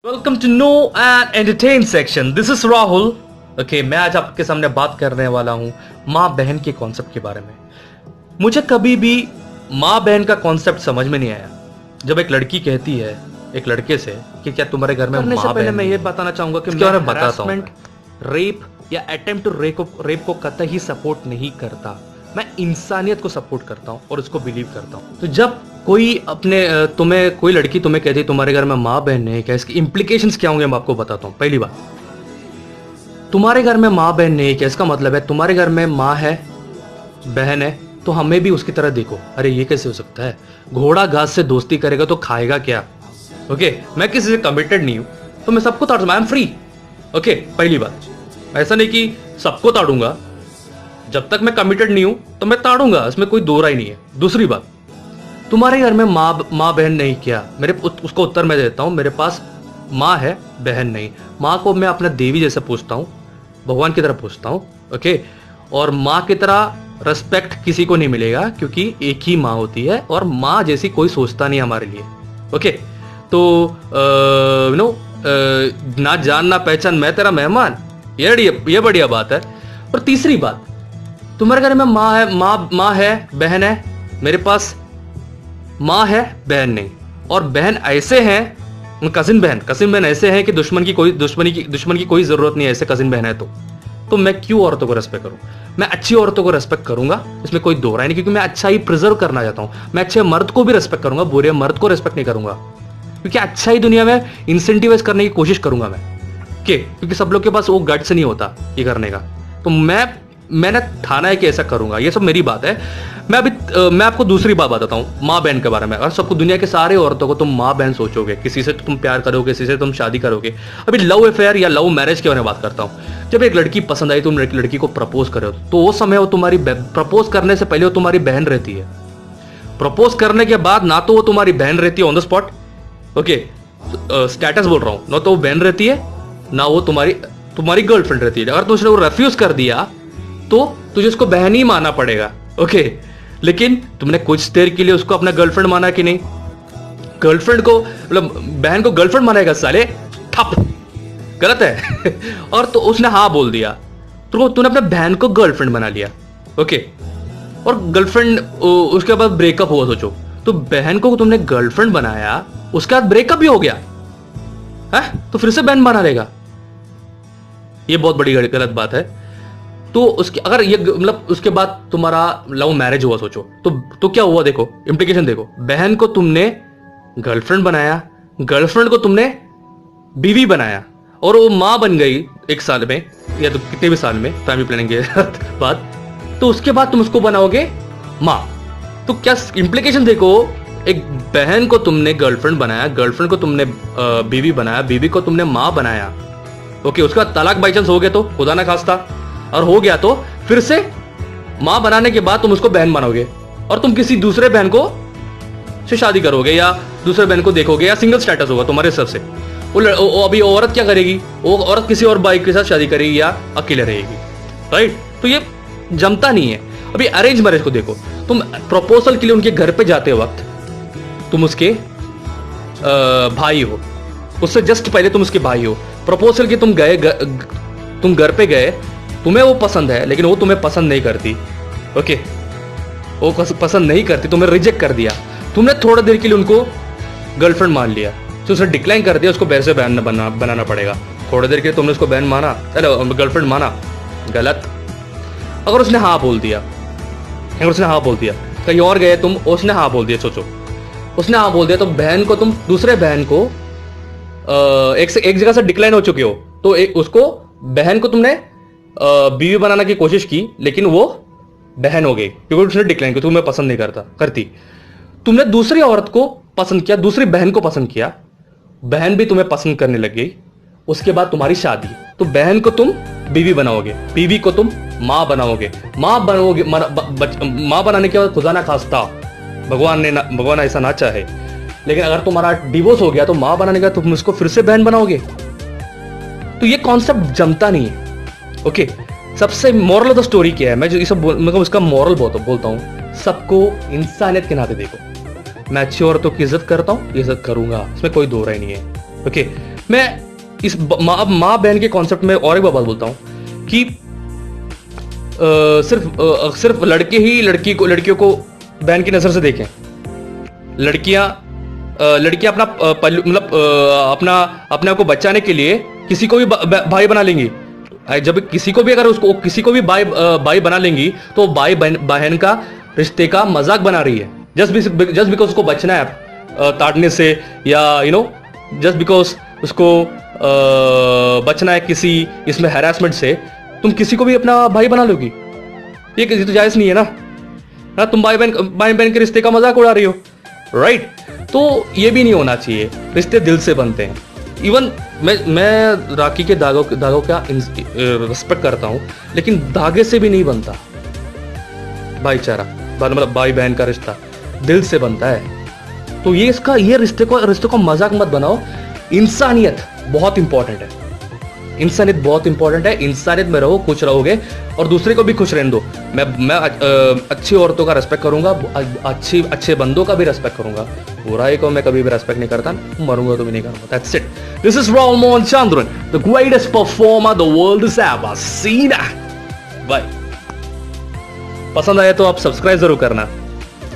Welcome to no and entertain section. This is Rahul. Okay, मैं आज आपके सामने बात करने वाला हूं माँ बहन के कॉन्सेप्ट के बारे में। मुझे कभी भी माँ बहन का कॉन्सेप्ट समझ में नहीं आया जब एक लड़की कहती है एक लड़के से कि क्या तुम्हारे घर में माँ बहन। मैं ये बताना चाहूंगा कि मैं हरासमेंट, रेप या अटेम्प्ट टू रेप को कतई सपोर्ट नहीं करता। मैं इंसानियत को सपोर्ट करता हूँ और उसको बिलीव करता हूँ। तो जब कोई कोई लड़की तुम्हें कहती है तुम्हारे घर में माँ बहन नहीं, क्या इसकी इंप्लीकेशंस क्या होंगे मैं आपको बताता हूँ। पहली बात, तुम्हारे घर में माँ बहन नहीं, क्या इसका मतलब है तुम्हारे घर में माँ है बहन है तो हमें भी उसकी तरह देखो। अरे ये कैसे हो सकता है? घोड़ा घास से दोस्ती करेगा तो खाएगा क्या? ओके, मैं किसी से कमिटेड नहीं हूँ तो मैं सबको ताड़ूंगा, आई एम फ्री। ओके, पहली बात, ऐसा नहीं कि सबको ताड़ूंगा, जब तक मैं कमिटेड नहीं हूं तो मैं ताड़ूंगा, इसमें कोई दो राय नहीं है। दूसरी बात, तुम्हारे घर में माँ बहन नहीं, क्या उसको उत्तर मैं देता हूं, मेरे पास माँ है बहन नहीं। माँ को मैं अपना देवी जैसे पूछता हूं, भगवान की तरह पूछता हूं। ओके, और माँ की तरह रेस्पेक्ट किसी को नहीं मिलेगा क्योंकि एक ही माँ होती है और माँ जैसी कोई सोचता नहीं हमारे लिए। ओके, तो ना जान ना पहचान, मैं तेरा मेहमान, ये बढ़िया बात है। और तीसरी बात, तुम्हारे घर में माँ है बहन है, मेरे पास माँ है बहन नहीं। और बहन ऐसे हैं, कजिन बहन ऐसे हैं कि दुश्मन की कोई जरूरत नहीं है। ऐसे कजिन बहन है तो मैं क्यों औरतों को रेस्पेक्ट करूं? मैं अच्छी औरतों को रेस्पेक्ट करूंगा, इसमें कोई दो राय नहीं, क्योंकि मैं अच्छा ही प्रिजर्व करना चाहता हूं। मैं अच्छे मर्द को भी रेस्पेक्ट करूंगा, बुरे मर्द को रेस्पेक्ट नहीं करूंगा, क्योंकि अच्छा ही दुनिया में इंसेंटिवाइज करने की कोशिश करूंगा मैं। क्योंकि सब लोग के पास वो गट्स नहीं होता ये करने का। तो मैंने ठाना है कि ऐसा करूंगा। ये सब मेरी बात है। मैं आपको दूसरी बात बताता हूँ माँ बहन के बारे में। और सबको, दुनिया के सारे औरतों को तुम माँ बहन सोचोगे, किसी से तुम प्यार करोगे, किसी से तुम शादी करोगे। अभी लव अफेयर या लव मैरिज के बारे में बात करता हूँ। जब एक लड़की पसंद आई, तुम लड़की को प्रपोज करो तो वो समय वो तुम्हारी प्रपोज करने से पहले वो तुम्हारी बहन रहती है। प्रपोज करने के बाद ना तो वो तुम्हारी बहन रहती है on the spot, okay, status बोल रहा हूँ, ना तो वो बहन रहती है ना वो तुम्हारी गर्लफ्रेंड रहती है। अगर तुम उसने वो रेफ्यूज कर दिया तो तुझे उसको बहन ही मानना पड़ेगा। ओके, लेकिन तुमने कुछ देर के लिए उसको अपना गर्लफ्रेंड माना कि नहीं? गर्लफ्रेंड को मतलब बहन को गर्लफ्रेंड मानेगा साले, ठप, गलत है। और तो उसने हाँ बोल दिया तो तूने अपने बहन को गर्लफ्रेंड बना लिया। ओके, और गर्लफ्रेंड, उसके बाद ब्रेकअप हुआ, सोचो, तो बहन को तुमने गर्लफ्रेंड बनाया, उसके बाद ब्रेकअप भी हो गया है तो फिर से बहन बना लेगा? ये बहुत बड़ी गलत बात है। तो उसके अगर ये मतलब उसके बाद तुम्हारा लव मैरिज हुआ, सोचो तो क्या हुआ? देखो इंप्लीकेशन देखो। बहन को तुमने गर्लफ्रेंड बनाया, गर्लफ्रेंड को तुमने बीवी बनाया, और वो मां बन गई 1 साल में या तो कितने भी साल में, फैमिली प्लानिंग के बाद। तो उसके बाद तुम उसको बनाओगे मां। तो क्या इंप्लीकेशन देखो, एक बहन को तुमने गर्लफ्रेंड बनाया, गर्लफ्रेंड को तुमने बीवी बनाया, बीवी को तुमने मां बनाया। ओके, उसके बाद तलाक बाई चांस हो गया तो खुदा ना खास्ता, और हो गया तो फिर से मां बनाने के बाद तुम उसको बहन बनाओगे और तुम किसी दूसरे बहन को से शादी करोगे या दूसरे बहन को देखोगे, या सिंगल स्टेटस होगा तुम्हारे हिसाब से। वो अभी औरत क्या करेगी? वो औरत किसी और बाइक के साथ शादी करेगी या अकेले रहेगी, राइट? तो ये जमता नहीं है। अभी अरेंज मैरिज को देखो, तुम प्रपोजल के लिए उनके घर पे जाते वक्त तुम उसके भाई हो, उससे जस्ट पहले तुम उसके भाई हो। प्रपोजल के तुम घर पे गए, तुम्हें वो पसंद है लेकिन वो तुम्हें पसंद नहीं करती। ओके, वो पसंद नहीं करती, तुम्हें रिजेक्ट कर दिया। तुमने थोड़ा देर के लिए उनको गर्लफ्रेंड मान लिया, तो उसने डिक्लाइन कर दिया, उसको वैसे बहन बनाना पड़ेगा। थोड़ी देर के लिए तुमने उसको बहन माना, गर्लफ्रेंड माना, गलत। अगर उसने हाँ बोल दिया, कहीं और गए तुम, उसने हाँ बोल दिया, सोचो उसने हाँ बोल दिया, तो बहन को तुम दूसरे बहन को एक जगह से डिक्लाइन हो चुके हो, तो उसको बहन को तुमने बीवी बनाने की कोशिश की लेकिन वो बहन हो गई क्योंकि उसने डिक्लाइन किया, तुम्हें पसंद नहीं करती। तुमने दूसरी औरत को पसंद किया, दूसरी बहन को पसंद किया, बहन भी तुम्हें पसंद करने लग गई। उसके बाद तुम्हारी शादी, तो बहन को तुम बीवी बनाओगे, बीवी को तुम मां बनाओगे, मां बनाने के बाद खुदा ना खास्ता, भगवान ऐसा ना चाहे, लेकिन अगर तुम्हारा डिवोर्स हो गया तो मां बनाने का तुम उसको फिर से बहन बनाओगे। तो ये कॉन्सेप्ट जमता नहीं है। ओके, सबसे मोरल ऑफ द स्टोरी क्या है? मैं जो ये सब मतलब उसका मोरल बोलता हूँ, सबको इंसानियत के नाते देखो। मैं अच्छी औरतों की इज्जत करता हूँ, इज्जत करूंगा, इसमें कोई दो राय नहीं है। ओके, मैं इस माँ बहन के कॉन्सेप्ट में और एक बात बोलता हूँ कि सिर्फ लड़के ही लड़कियों को बहन की नजर से देखें। लड़कियां अपना मतलब अपना अपने आप को बचाने के लिए किसी को भी भाई बना लेंगी। जब किसी को भी भाई बना लेंगी तो भाई बहन का रिश्ते का मजाक बना रही है। जस्ट बिकॉज उसको बचना है ताड़ने से, या जस्ट बिकॉज उसको बचना है किसी इसमें हैरेसमेंट से, तुम किसी को भी अपना भाई बना लोगी। ये तो जायज नहीं है ना। तुम भाई बहन के रिश्ते का मजाक उड़ा रही हो, राइट? तो ये भी नहीं होना चाहिए। रिश्ते दिल से बनते हैं। इवन मैं राखी के धागों का रिस्पेक्ट करता हूं, लेकिन धागे से भी नहीं बनता भाईचारा, मतलब भाई बहन का रिश्ता दिल से बनता है। तो ये रिश्ते को मजाक मत बनाओ। इंसानियत बहुत इंपॉर्टेंट है। इंसानियत में रहो, खुश रहोगे और दूसरे को भी खुश रहने दो। मैं अच्छी औरतों का रेस्पेक्ट करूंगा, अच्छे बंदों का भी रेस्पेक्ट करूंगा। बुराई को मैं कभी भी रेस्पेक्ट नहीं करता, मरूंगा तो भी नहीं करूंगा। That's it. This is Rahul Mohan Chandran, the greatest performer the world has ever seen। Bye. पसंद आया तो आप सब्सक्राइब जरूर करना।